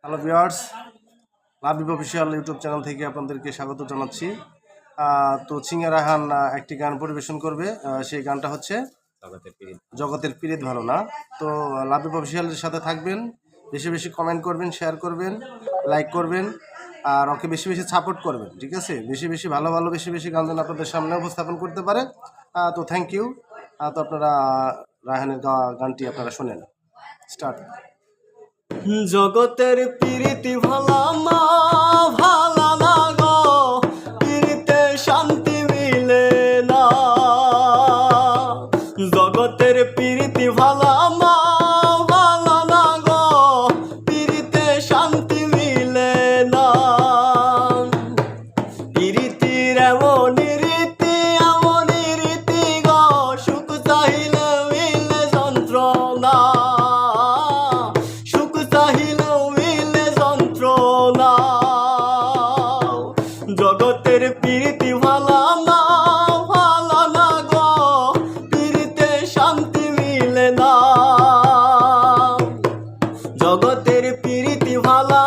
Hello viewers, Labib official YouTube channel থেকে আপনাদেরকে স্বাগত জানাচ্ছি। তো সিঙ্গার রায়হান একটি গান পরিবেশন করবে। সেই গানটা হচ্ছে জগতের পীড়িত ভালো না। তো লাবিব অফিসিয়ালের সাথে থাকবেন, বেশি বেশি কমেন্ট করবেন, শেয়ার করবেন, লাইক করবেন, আর ওকে বেশি বেশি সাপোর্ট করবেন। ঠিক আছে, বেশি বেশি ভালো ভালো বেশি বেশি গান যেন আপনাদের সামনে উপস্থাপন করতে পারে। তো থ্যাংক ইউ। তো আপনারা রায়হানের গানটি আপনারা শোনেন। স্টার্ট। জগতের প্রীতি ভালা না ভালা না গো, প্রীতিতে শান্তি মিলে না। জগতের প্রীতি ভালা না ভালা না গো, প্রীতিতে শান্তি মিলে না। প্রীতির এমনই রীতি গো, সুখ চাহিলে মিলে যন্ত্রণা। জগতের প্রীতি ভালা না ভালা না গো, প্রীতিতে শান্তি মিলে না। জগতের প্রীতি ভালা